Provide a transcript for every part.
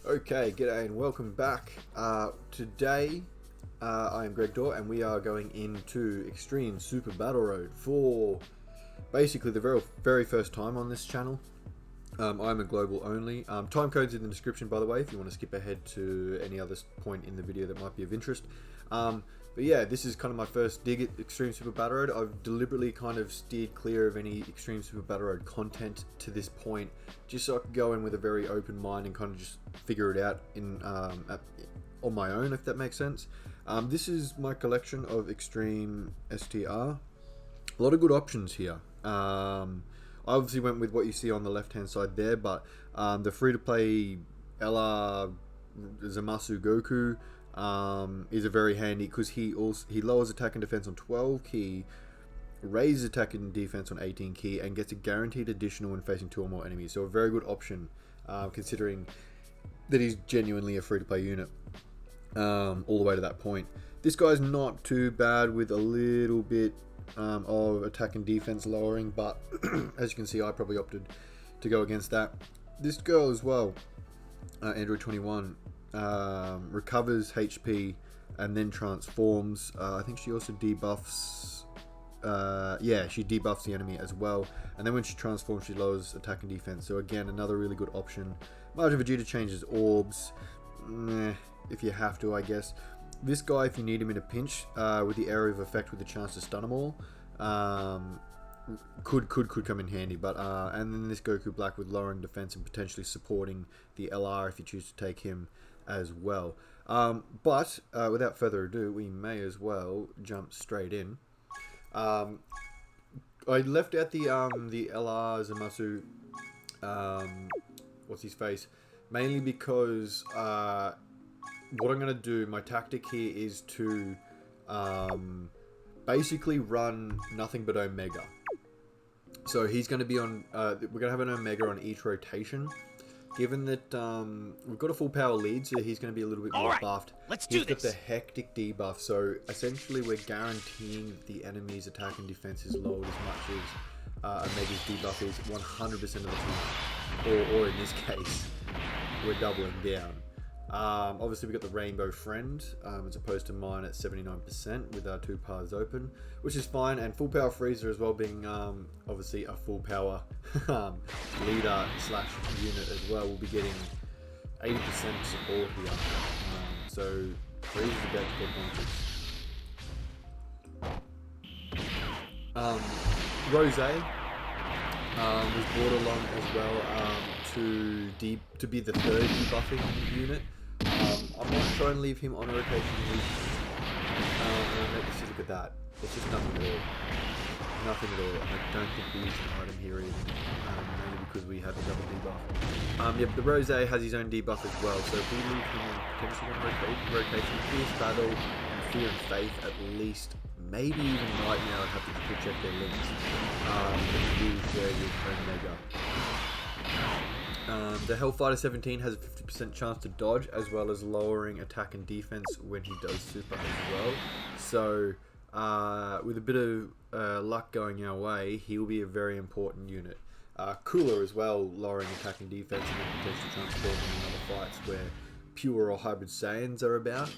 Okay, g'day and welcome back. Today, I am Greg Dorr and we are going into Extreme Super Battle Road for basically the very first time on this channel. I'm a global only. Time code's in the description, by the way, if you want to skip ahead to any other point in the video that might be of interest. But yeah, this is kind of my first dig at Extreme Super Battle Road. I've deliberately kind of steered clear of any Extreme Super Battle Road content to this point, just so I could go in with a very open mind and kind of just figure it out on my own, if that makes sense. This is my collection of Extreme STR. A lot of good options here. I obviously went with what you see on the left hand side there, but the free-to-play LR Zamasu Goku is a very handy, because he lowers attack and defense on 12 key, raises attack and defense on 18 key, and gets a guaranteed additional when facing 2 or more enemies. So a very good option, considering that he's genuinely a free-to-play unit all the way to that point. This guy's not too bad with a little bit of attack and defense lowering, but as you can see, I probably opted to go against that. This girl as well, Android 21, recovers HP and then transforms. I think she also debuffs, yeah, she debuffs the enemy as well, and then when she transforms she lowers attack and defense. So again, another really good option. Margin Vegeta changes orbs, if you have to, I guess. This guy, if you need him in a pinch, with the area of effect with the chance to stun them all, could come in handy. But and then this Goku Black with lowering defense and potentially supporting the LR if you choose to take him as well. But without further ado, we may as well jump straight in. I left out the LR Zamasu, what's his face, mainly because what I'm going to do, my tactic here is to basically run nothing but Omega. So he's going to be on, we're going to have an Omega on each rotation. Given that we've got a full power lead, so he's going to be a little bit more buffed. He's got the hectic debuff, so essentially we're guaranteeing that the enemy's attack and defense is lowered as much as Omega's debuff is 100% of the time. Or in this case, we're doubling down. Obviously we've got the Rainbow Friend, as opposed to mine at 79% with our 2 paths open, which is fine, and full power Freezer as well, being obviously a full power leader slash unit as well. We'll be getting 80% support here, so Freezer's about to get pointed. Rose was brought along as well to be the 3rd debuffing unit. I'm not trying to leave him on a rotation loop. Let's just look at that. It's just nothing at all. Nothing at all. I don't think we use an item here either, mainly because we have a double debuff. Yeah, but the Rose has his own debuff as well, so if we leave him on potentially on rotation, Fierce Battle, and Fear and Faith at least, maybe even right now I'd have to triple check their links. If you share with Omega. The Hellfighter 17 has a 50% chance to dodge, as well as lowering attack and defense when he does super as well. So with a bit of luck going our way, he will be a very important unit. Cooler as well, lowering attack and defense, and then potentially transforming in other fights where pure or hybrid Saiyans are about.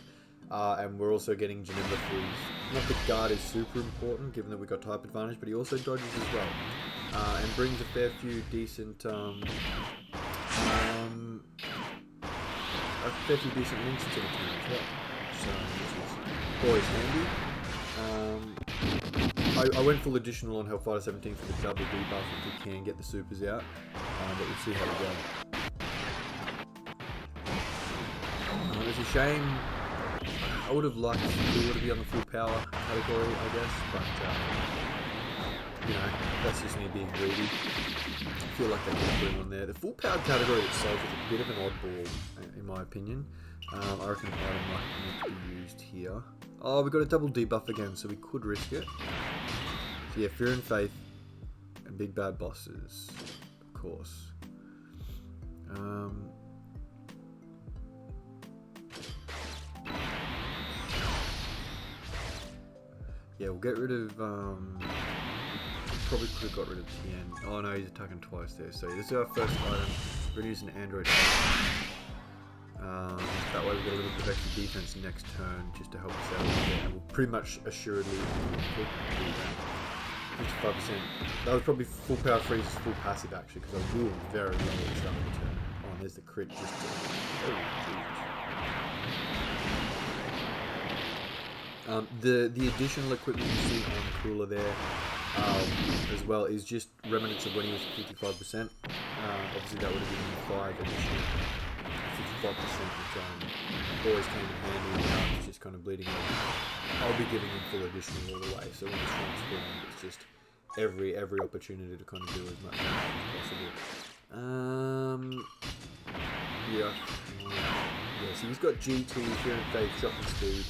And we're also getting Janemba Freeze. Not that guard is super important, given that we've got type advantage, but he also dodges as well. And brings a fair few decent links to the team as well. So which is always handy. I went full additional on Hellfighter 17 for the double debuff if we can get the supers out, but we'll see how we go. It's a shame. I would have liked Cooler to be on the full power category, I guess, but you know, that's just me being greedy. I feel like they could put him on there. The full power category itself is a bit of an oddball, in my opinion. I reckon an item might need to be used here. Oh, we got a double debuff again, so we could risk it. So yeah, Fear and Faith and Big Bad Bosses, of course. Yeah, we'll get rid of probably could have got rid of Tien. Oh no, he's attacking twice there. So this is our first item. We're going to use an Android. way we get a little bit of extra defense next turn just to help us out a little bit, and we'll pretty much assuredly do that. 55%. That was probably full power freeze, full passive actually, because I was doing very low at the start of the turn. Oh, and there's the crit just to... Oh, Jesus. The additional equipment you see on Cooler there as well is just remnants of when he was at 55%. Obviously that would have given him 5 additional 55%, which always came in handy, and now it's just kind of bleeding over. I'll be giving him full additional all the way, so when it's transformed, it's just every opportunity to kind of do as much as possible. Yeah, so he's got GT, Fear and Faith, Shocking Speed.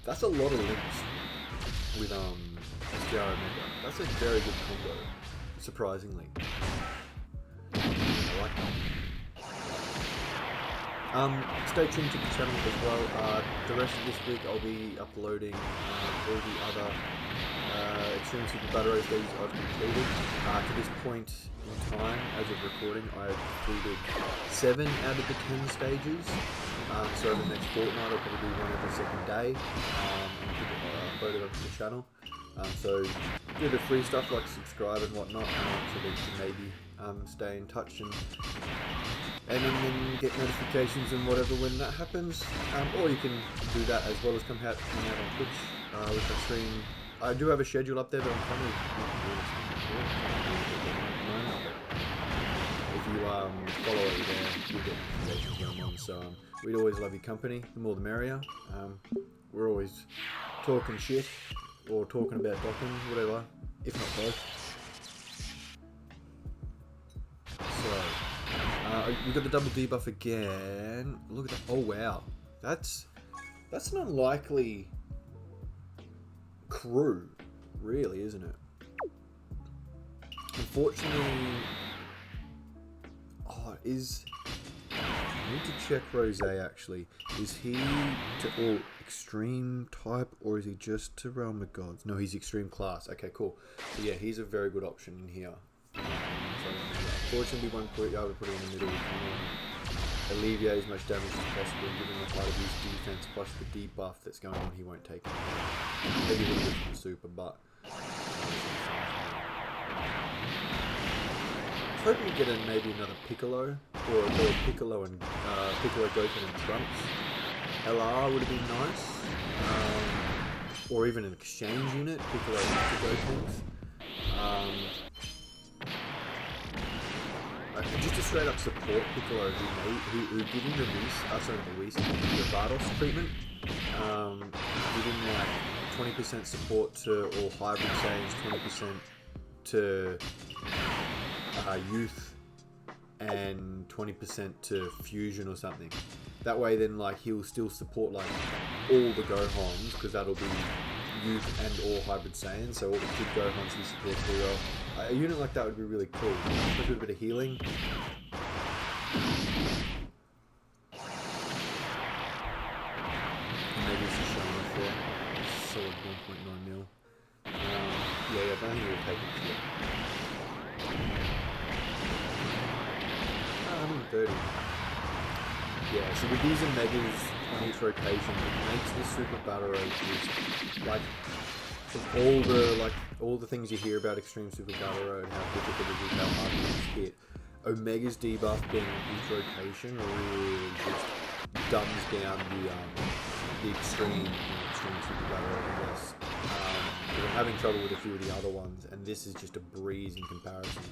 That's a lot of links with STR Omega. That's a very good combo, surprisingly. I like that. Stay tuned to the channel as well. The rest of this week I'll be uploading all the other Extreme Super Battle Road stages I've completed. To this point in time, as of recording, I have completed 7 out of the 10 stages. So over the next fortnight I'll probably do one every second day and keep it uploaded onto the channel. So do the free stuff like subscribe and whatnot, so that you can maybe stay in touch and then get notifications and whatever when that happens. Or you can do that as well as come out on Twitch with my stream. I do have a schedule up there, but I'm kind of not doing something. If you follow over there, you'll get notifications when I'm on. So we'd always love your company. The more the merrier. We're always talking shit or talking about Dokkan, whatever, if not both. So we got the double debuff again. Look at that! Oh wow, that's an unlikely crew, really, isn't it? Unfortunately, I need to check Rose actually. Is he to all extreme type or is he just to Realm of Gods? No, he's extreme class. Okay, cool. So yeah, he's a very good option in here. Unfortunately, one point I would put it in the middle. Alleviate as much damage as possible, and given the height of his defense plus the debuff that's going on, he won't take it. Maybe a little bit from super, but I was hoping to get in maybe another Piccolo, or Piccolo and Piccolo, Goten and Trunks. LR would have been nice, or even an exchange unit, Piccolo and Gotens. Just a straight up support Piccolo who give him the Bardos treatment. Give him like 20% support to all hybrid Saiyans, 20% to youth, and 20% to fusion or something. That way then like he'll still support like all the Gohans, because that'll be youth and all hybrid Saiyans, so all the kid Gohans he supports really well. A unit like that would be really cool, especially with a bit of healing. And maybe it's just showing off there. Solid 1.9 mil. Yeah, I don't think it will take much yet. 130. Yeah, so with these Omegas on each rotation, it makes this Super Battle Road just like from all the things you hear about Extreme Super Battle Road, how difficult it is, how hard it is to hit. Omega's debuff being on each rotation really just dumbs down the Extreme Super Battle Road, I guess. Because I'm having trouble with a few of the other ones, and this is just a breeze in comparison.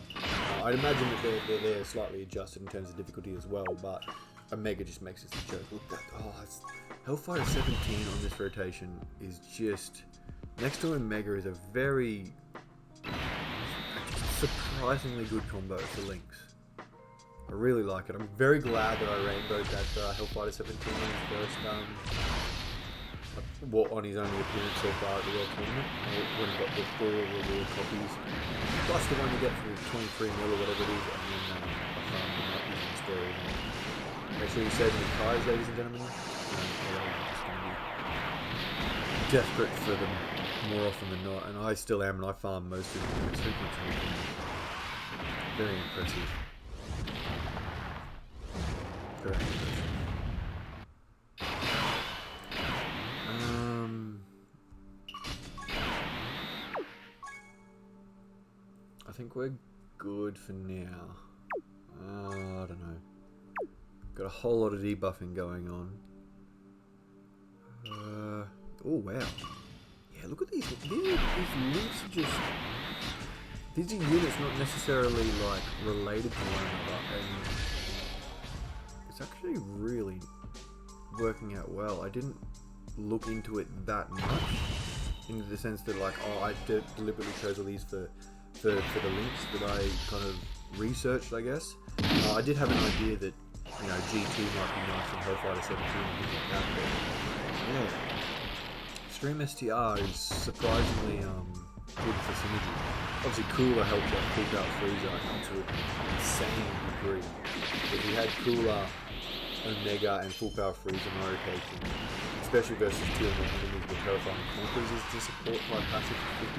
I'd imagine that they're slightly adjusted in terms of difficulty as well, but Omega just makes it a joke. Look at that! Hellfire 17 on this rotation is just next to Omega is a very surprisingly good combo for Lynx. I really like it. I'm very glad that I rainbowed that Hellfighter 17 on his first, on his only appearance so far at the World Tournament, when he got the 4 reward copies, plus the one you get for 23 mil or whatever it is, and then I found them out using the story. Make sure you save any ties, ladies and gentlemen. I'm just going to be desperate for them more often than not, and I still am, and I farm most of them. It's frequent. Very impressive. Very impressive. think we're good for now. I don't know. Got a whole lot of debuffing going on. Oh wow. Yeah, look at these. These links are just... These are units not necessarily like related to one another, and it's actually really working out well. I didn't look into it that much, into the sense that like, oh, I deliberately chose all these for the links that I kind of researched, I guess. I did have an idea that, you know, G2 might be nice and Hellfighter 17 and things like that, but yeah. Extreme STR is surprisingly good for synergy. Obviously Cooler helped out pulled out Freezer to an insane degree. If we had Cooler, Omega and full power Freezer in rotation, especially versus 2 or more enemies with terrifying conquerors, is to support my passive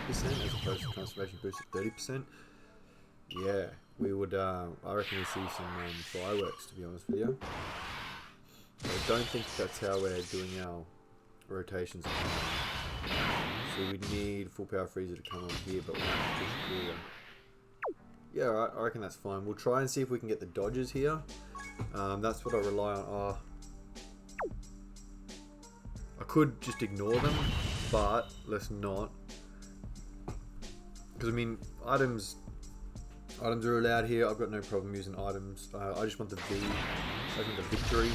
50% as opposed to transformation boost at 30%. Yeah, we would, I reckon we see some fireworks, to be honest with you. But I don't think that's how we're doing our rotations. So we need full power Freezer to come on here, but we'll have to push Cooler. Yeah, I reckon that's fine. We'll try and see if we can get the dodges here. That's what I rely on. I could just ignore them, but let's not. Because I mean, items are allowed here. I've got no problem using items. I just want the V. I want the victory.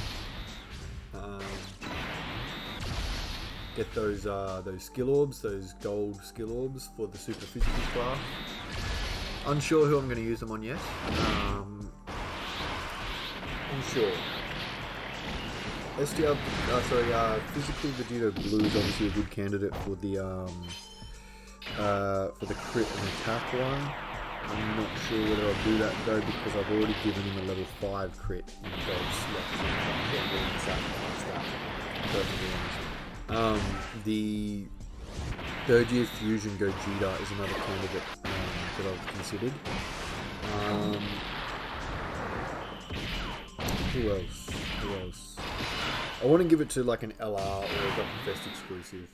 Get those skill orbs, those gold skill orbs for the super physical class. Unsure who I'm going to use them on yet. Unsure. STR, physical Vegeta Blue is obviously a good candidate for the crit and attack one. I'm not sure whether I'll do that though, because I've already given him a level 5 crit in those slots. The third year Fusion Gogeta is another candidate that I've considered. Who else? I want to give it to like an LR or a Dokkan Fest exclusive.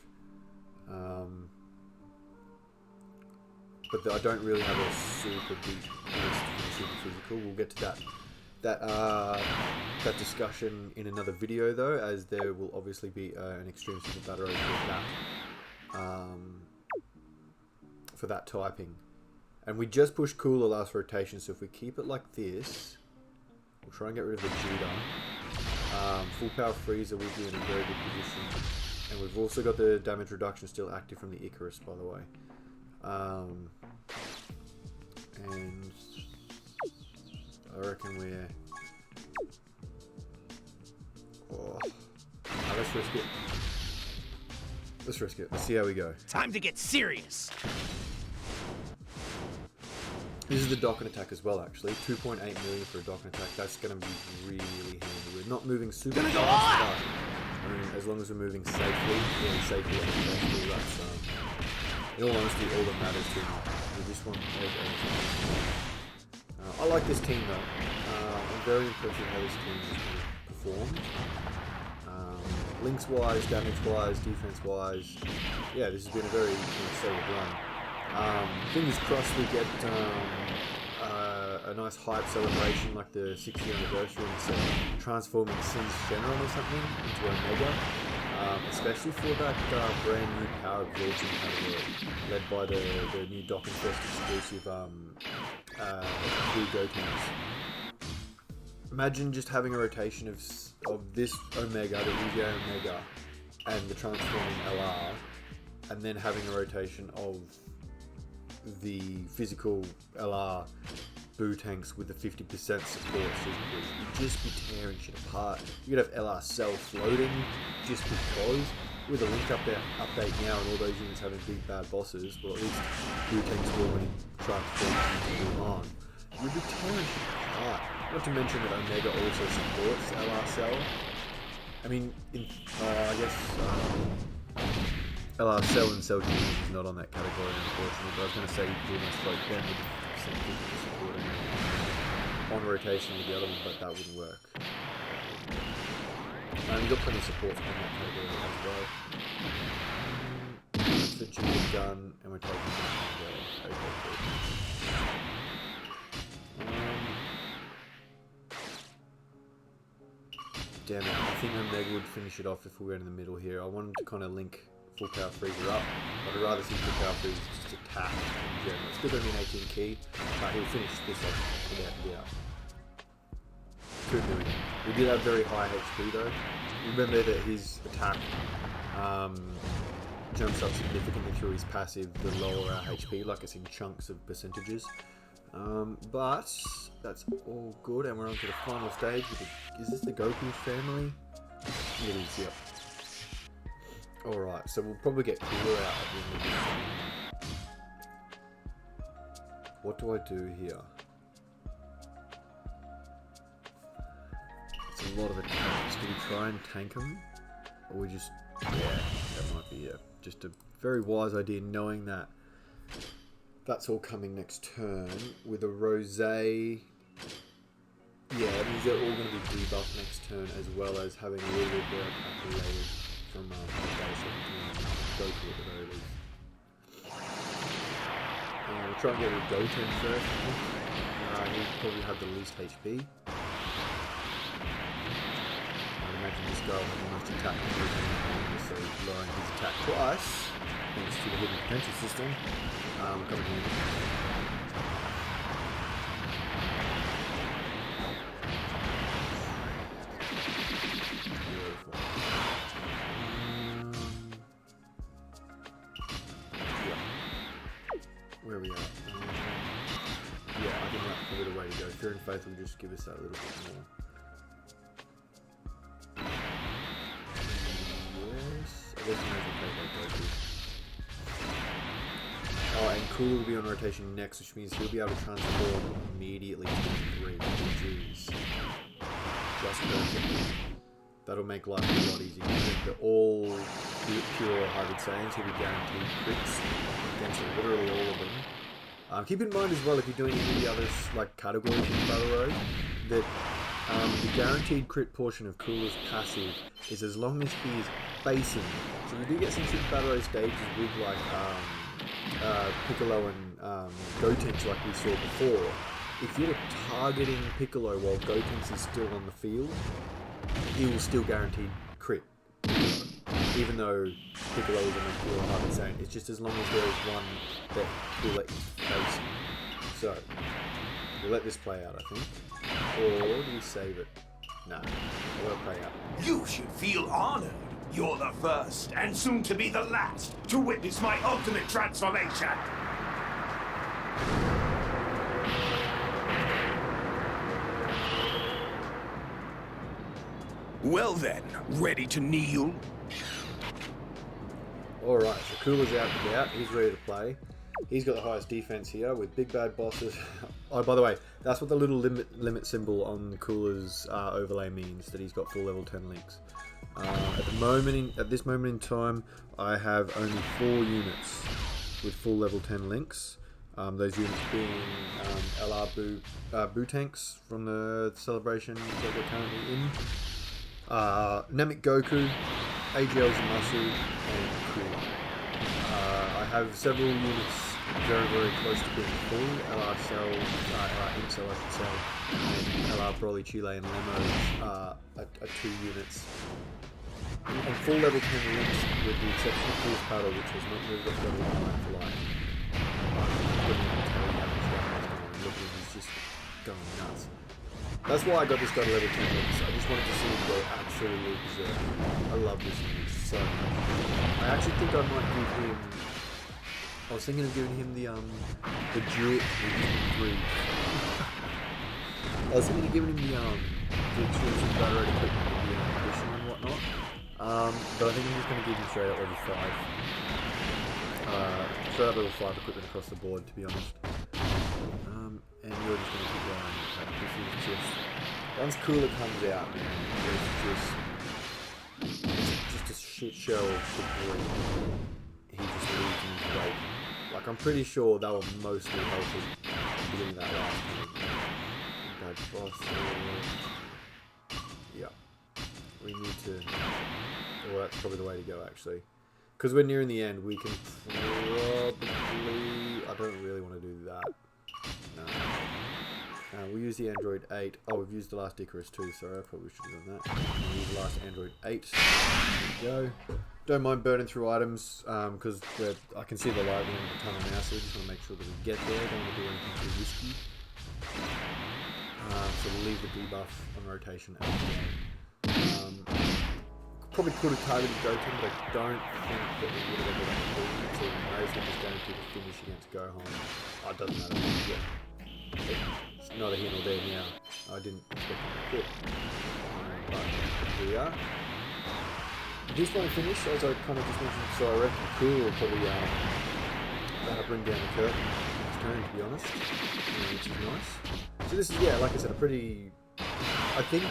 But I don't really have a super big list for the super physical. We'll get to that discussion in another video though, as there will obviously be an extreme super battle for that typing. And we just pushed Cooler last rotation, so if we keep it like this, we'll try and get rid of the Vegeta. Full power Freezer will be in a very good position, and we've also got the damage reduction still active from the Icarus, by the way. And I reckon we're... let's risk it. Let's risk it. Let's see how we go. Time to get serious. This is the Dokkan attack as well, actually. 2.8 million for a Dokkan attack. That's going to be really handy. We're not moving super fast, but I mean, as long as we're moving safely, that's, in all honesty, all that matters to me. This one, I like this team though. I'm very impressed with how this team has performed. Links-wise, damage-wise, defense-wise, yeah, this has been a very solid run. Fingers crossed we get a nice hype celebration like the 6th anniversary and transforming Sin's General or something into Omega. Especially for that brand new power absorption category, led by the new Dokkan Fest exclusive blue Gotenks. Imagine just having a rotation of this Omega, the Uzi Omega, and the transforming LR, and then having a rotation of the physical LR Boo tanks with the 50% support. You'd just be tearing shit apart. You could have LR Cell floating just because, with a link update now and all those units having big bad bosses, well at least Boo tanks will when he transforms on. You'd be tearing shit apart. Not to mention that Omega also supports LR Cell. I mean, I guess LR Cell and Cell Genius is not on that category unfortunately, but I was going to say you could almost float them with 50% supporting on rotation with the other one, but that wouldn't work. And you've got plenty of supports on that category as well. That's the Junior done, and we're taking that Damn it, I think Omega would finish it off if we went in the middle here. I wanted to kind of link full power freezer up, but I'd rather see full power freezer just attack in general. It's still going to be an 18 key, but he'll finish this off without doubt. Could do it. We did have very high HP though. Remember that his attack jumps up significantly through his passive the lower our HP, like it's in chunks of percentages. But that's all good, and we're on to the final stage. Is this the Goku family? It is, yep. Alright, so we'll probably get Cooler out at the end of this. What do I do here? It's a lot of attacks. Do we try and tank him? Or we just... yeah, that might be just a very wise idea, knowing that that's all coming next turn. With a Rosé... yeah, that means they're all going to be debuffed next turn, as well as having a little bit of their attack related from Goku at the very least. We'll try and get rid of Goten first. He'll probably have the least HP. I'd imagine this guy will have the most attack, so lowering his attack twice, thanks to the hidden potential system. Coming in. Where are we at? Yeah, I think that's probably the way to go. Fear and Faith will just give us that a little bit more. Yes, I guess we may as well take that Goku. Oh, and Cool will be on rotation next, which means he'll be able to transform immediately to 3, which is just perfect. That'll make life a lot easier. They're all pure hybrid Saiyans, he'll be guaranteed crits against literally all of them. Keep in mind as well, if you're doing any of the other like categories in Battle Road, that the guaranteed crit portion of Cooler's passive is as long as he is facing. So we do get some Super Battle Road stages with like Piccolo and Gotenks like we saw before. If you're targeting Piccolo while Gotenks is still on the field, he will still guarantee crit. Even though Piccolo is a pure hybrid Saiyan, it's just as long as there is one that will let you face. So, we'll let this play out, I think. Or do we save it? No, we'll let it play out. You should feel honored. You're the first, and soon to be the last, to witness my ultimate transformation. Well then, ready to kneel? Alright, so Cooler's out and about, he's ready to play. He's got the highest defense here with big bad bosses. Oh, by the way, that's what the little limit symbol on Cooler's overlay means, that he's got full level 10 links. At this moment in time, I have only 4 units with full level 10 links. Those units being LR Boo tanks from the celebration that we're currently in. Namek Goku, AGL Zamasu, and Krillin. I have several units very, very close to being full. LR Cell, LR Incel I should say, and LR Broly, Chile, and Lemos are 2 units. And full level 10 links, with the exception of Fierce Battle, which has not moved up to level 9 for life. Look at him, he's just going nuts. That's why I got this guy to level 10 links. I just wanted to see him go absolutely berserk. I love this unit so much. I actually think I might give him... I was thinking of giving him the Druid... I was thinking of giving him the exclusive battery equipment with the condition and whatnot. But I think I'm just going to give him straight out level 5. Straight out level 5 equipment across the board, to be honest. And you're just going to keep going. This is just... Once Cooler comes out, man, it's just a shit show of debris. He just leaves in his wake. Like, I'm pretty sure they were mostly healthy at the beginning of that last game. Bad boss. Yeah. We need to... Well, that's probably the way to go, actually. Because we're nearing the end, we can probably... I don't really want to do that. No. We'll use the Android 8. Oh, we've used the last Icarus too. Sorry, I probably should have done that. We'll use the last Android 8. There we go. Don't mind burning through items because I can see the light at the end of the tunnel now, so we just want to make sure that we get there. Don't want to do anything too risky. So we'll leave the debuff on rotation as well. Probably could have targeted Dokkan, but I don't think that we would have ended up doing it, so we may as well just guarantee the finish against Gohan. Oh, it doesn't matter. Yeah. It's not a here nor there now. I didn't expect him to quit. But here we are. This one finished, as I kind of just mentioned, so I reckon Cool will probably bring down the curtain next turn, to be honest, which is nice. So this is, yeah, like I said, a pretty... I think,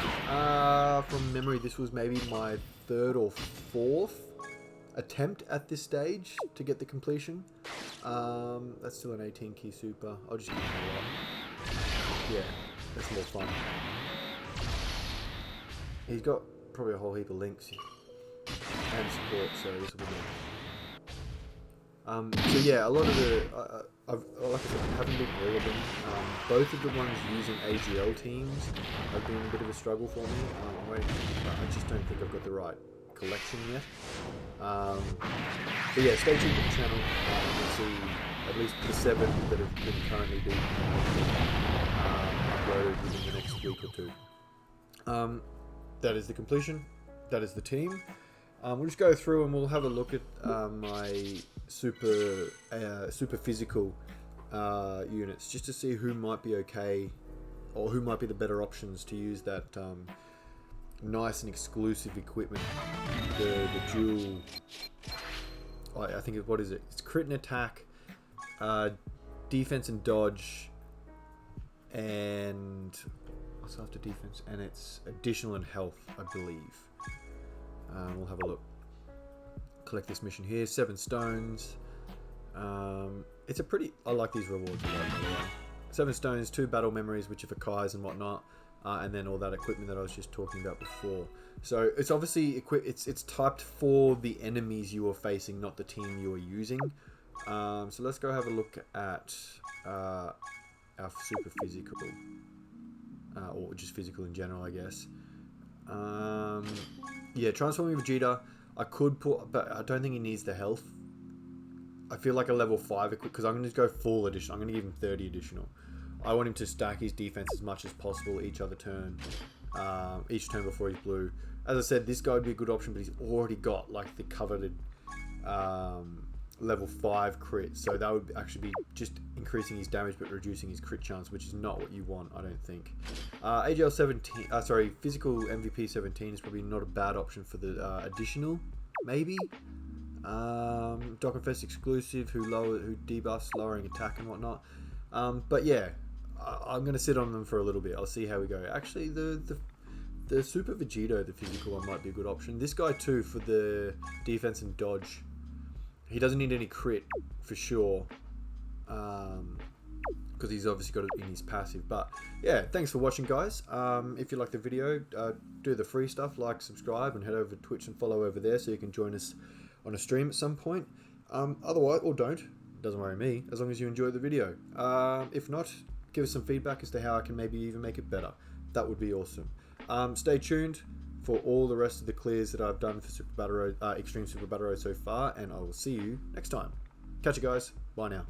from memory, this was maybe my 3rd or 4th attempt at this stage to get the completion. That's still an 18 key super. I'll just give it a lot. Yeah, that's more fun. He's got probably a whole heap of links and support, so this will be nice. So yeah, a lot of the, like I said, I haven't been all of them. Both of the ones using AGL teams have been a bit of a struggle for me. I just don't think I've got the right collection yet. But yeah, stay tuned to the channel. You'll see at least the 7 that have been currently being uploaded within the next week or 2. That is the completion. That is the team. We'll just go through and we'll have a look at my super physical units, just to see who might be okay, or who might be the better options to use that nice and exclusive equipment. The dual, I think what is it? It's crit and attack, defense and dodge, and also after defense, and it's additional in health, I believe. We'll have a look. Collect this mission here. 7 stones. It's a pretty... I like these rewards a lot, by the way. 7 stones, 2 battle memories, which are for Kais and whatnot, and then all that equipment that I was just talking about before. So it's obviously it's typed for the enemies you are facing, not the team you are using. So let's go have a look at our super physical, or just physical in general, I guess. Yeah, transforming Vegeta, I could put, but I don't think he needs the health. I feel like a level 5 equip, because I'm going to go full additional. I'm going to give him 30 additional. I want him to stack his defense as much as possible each turn before he's blue. As I said, this guy would be a good option, but he's already got like the coveted level 5 crit, so that would actually be just increasing his damage but reducing his crit chance, which is not what you want, I don't think. AGL 17, sorry, physical MVP 17 is probably not a bad option for the additional, maybe. Dokkan Fest exclusive, who debuffs lowering attack and whatnot. But yeah, I'm gonna sit on them for a little bit. I'll see how we go. Actually, the Super Vegito, the physical one, might be a good option. This guy too for the defense and dodge. He doesn't need any crit for sure, because he's obviously got it in his passive. But yeah, thanks for watching, guys. If you like the video, do the free stuff, like, subscribe, and head over to Twitch and follow over there so you can join us on a stream at some point. Otherwise, or don't, doesn't worry me, as long as you enjoy the video. If not, give us some feedback as to how I can maybe even make it better. That would be awesome. Stay tuned for all the rest of the clears that I've done for Super Battle Road, Extreme Super Battle Road so far, and I will see you next time. Catch you guys. Bye now.